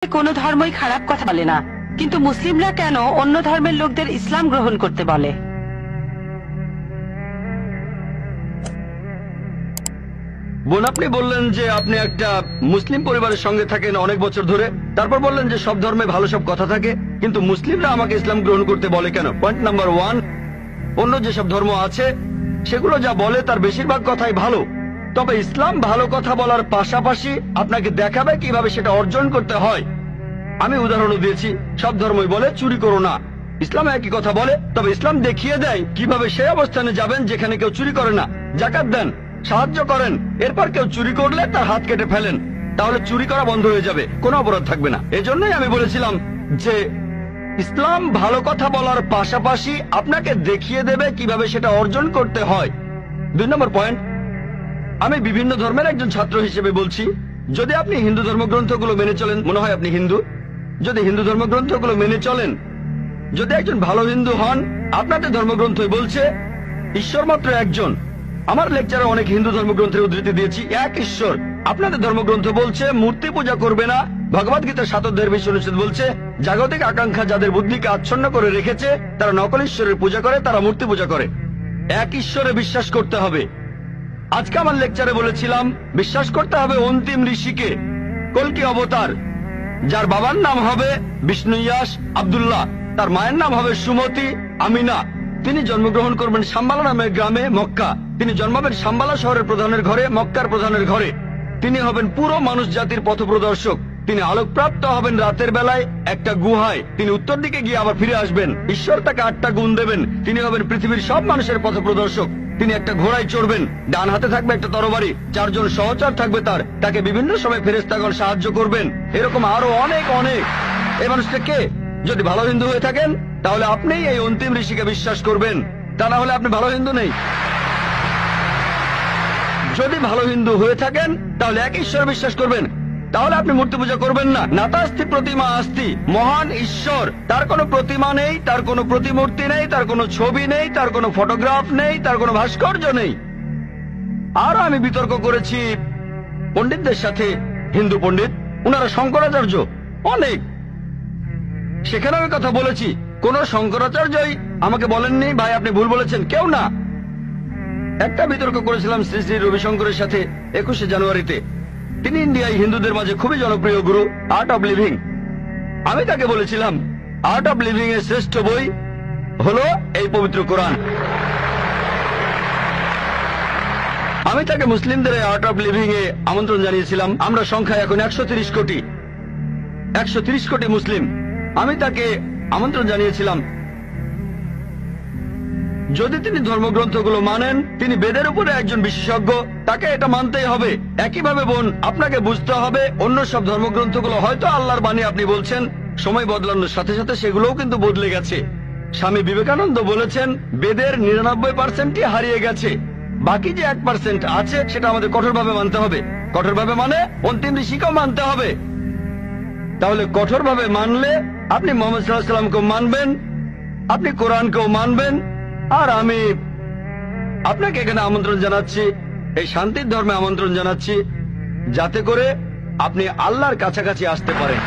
কোনো ধর্মই খারাপ কথা বলে না, কিন্তু মুসলিমরা কেন অন্য ধর্মের লোকদের ইসলাম গ্রহণ করতে বলে? বোন, আপনি বললেন যে আপনি একটা মুসলিম পরিবারের সঙ্গে থাকেন অনেক বছর ধরে, তারপর বললেন যে সব ধর্মে ভালো সব কথা থাকে, কিন্তু মুসলিমরা আমাকে ইসলাম গ্রহণ করতে বলে কেন? পয়েন্ট নাম্বার 1, অন্য যেসব ধর্ম আছে সেগুলো যা বলে তার বেশিরভাগ কথাই ভালো, তবে ইসলাম ভালো কথা বলার পাশাপাশি আপনাকে দেখাবে কিভাবে সেটা অর্জন করতে হয়। আমি উদাহরণও দিয়েছি, সব ধর্মই বলে চুরি করো না, ইসলাম একই কথা বলে, তবে ইসলাম দেখিয়ে দেয় কিভাবে সেই অবস্থানে যাবেন যেখানে কেউ চুরি করে না। যাকাত দেন, সাহায্য করেন, এরপর কেউ চুরি করলে তার হাত কেটে ফেলেন, তাহলে চুরি করা বন্ধ হয়ে যাবে, কোনো অপরাধ থাকবে না। এজন্যই আমি বলেছিলাম যে ইসলাম ভালো কথা বলার পাশাপাশি আপনাকে দেখিয়ে দেবে কিভাবে সেটা অর্জন করতে হয়। 2 নম্বর পয়েন্ট, আমি বিভিন্ন ধর্মের একজন ছাত্র হিসেবে বলছি, যদি আপনি হিন্দু ধর্মগ্রন্থগুলো মেনে চলেন, মনে হয় আপনি হিন্দু, যদি হিন্দু ধর্মগ্রন্থগুলো মেনে চলেন, যদি একজন ভালো হিন্দু হন, আপনাদের ধর্মগ্রন্থই বলছে ঈশ্বর মাত্র একজন। আমার লেকচারে অনেক হিন্দু ধর্মগ্রন্থের উদ্ধৃতি দিয়েছি, এক ঈশ্বর। আপনাদের ধর্মগ্রন্থ বলছে মূর্তি পূজা করবে না। ভগবদ গীতার 7 অধ্যায়ের 20 অনুচ্ছেদ বলছে জাগতিক আকাঙ্ক্ষা যাদের বুদ্ধিকে আচ্ছন্ন করে রেখেছে তারা নকল ঈশ্বরের পূজা করে, তারা মূর্তি পূজা করে। এক ঈশ্বরে বিশ্বাস করতে হবে। আজকে আমার লেকচারে বলেছিলাম বিশ্বাস করতে হবে অন্তিম ঋষিকে, কল্কি অবতার, যার বাবার নাম হবে বিষ্ণু ইয়াস আব্দুল্লাহ, তার মায়ের নাম হবে সুমতি আমিনা। তিনি জন্মগ্রহণ করবেন সাম্বালা নামের গ্রামে মক্কা। তিনি জন্মাবেন সাম্বালা শহরের প্রধানের ঘরে, মক্কার প্রধানের ঘরে। তিনি হবেন পুরো মানুষ জাতির পথপ্রদর্শক। তিনি আলোকপ্রাপ্ত হবেন রাতের বেলায় একটা গুহায়। তিনি উত্তর দিকে গিয়ে আবার ফিরে আসবেন। ঈশ্বর তাকে 8টা গুণ দেবেন। তিনি হবেন পৃথিবীর সব মানুষের পথপ্রদর্শক। তিনি একটা ঘোড়ায় চড়বেন, ডান হাতে থাকবে একটা তরবারি, 4 জন সহচর থাকবে তাকে বিভিন্ন সময় ফেরেশতাগণ সাহায্য করবেন। এরকম আরো অনেক অনেক। এই মানুষটা কে? যদি ভালো হিন্দু হয়ে থাকেন তাহলে আপনি এই অন্তিম ঋষিকে বিশ্বাস করবেন, তা না হলে আপনি ভালো হিন্দু নেই। যদি ভালো হিন্দু হয়ে থাকেন তাহলে এক ঈশ্বর বিশ্বাস করবেন, তাহলে আপনি মূর্তি পূজা করবেন না। নাতাস্তি প্রতিমা আস্তি, মহান ঈশ্বর, তার কোনো প্রতিমা নেই, তার কোনো প্রতিমূর্তি নেই, তার কোনো ছবি নেই, তার কোনো ফটোগ্রাফ নেই, তার কোনো ভাস্কর্য নেই। আর আমি বিতর্ক করেছি পণ্ডিতদের সাথে, হিন্দু পণ্ডিত, ওনারা শঙ্করাচার্য অনেক, সেখানে আমি কথা বলেছি। কোন শঙ্করাচার্যই আমাকে বলেননি ভাই আপনি ভুল বলেছেন, কেউ না। একটা বিতর্ক করেছিলাম শ্রী শ্রী রবিশঙ্করের সাথে 21শে জানুয়ারিতে। তিনি ইন্ডিয়ায় হিন্দুদের মাঝে খুবই জনপ্রিয় গুরু, আর্ট অব লিভিং। আমি তাকে বলেছিলাম আর্ট অব লিভিং এর শ্রেষ্ঠ বই হলো এই পবিত্র কোরআন। আমি তাকে মুসলিমদের আর্ট অব লিভিং এ আমন্ত্রণ জানিয়েছিলাম। আমরা সংখ্যায় এখন 130 কোটি, 130 কোটি মুসলিম। আমি তাকে আমন্ত্রণ জানিয়েছিলাম, যদি তিনি ধর্মগ্রন্থগুলো মানেন, তিনি বেদের উপরে একজন বিশেষজ্ঞ, তাকে এটা মানতেই হবে। একইভাবে বোন, আপনাকে বুঝতে হবে অন্য সব ধর্মগ্রন্থগুলো হয়তো আল্লাহর বাণী আপনি বলছেন, সময় বদলানোর সাথে সাথে সেগুলোও কিন্তু বদলে গেছে। স্বামী বিবেকানন্দ বলেছেন বেদের 99%ই হারিয়ে গেছে, বাকি যে 1% আছে সেটা আমাদের কঠোরভাবে মানতে হবে। কঠোরভাবে মানে অন্তিম ঋষিকেও মানতে হবে। তাহলে কঠোরভাবে মানলে আপনি মুহাম্মদ সাল্লাল্লাহু আলাইহি ওয়াসাল্লামকেও মানবেন, আপনি কোরআনকেও মানবেন। আর আমি আপনাকে এখানে আমন্ত্রণ জানাচ্ছি, এই শান্তির ধর্মে আমন্ত্রণ জানাচ্ছি, যাতে করে আপনি আল্লাহর কাছাকাছি আসতে পারেন।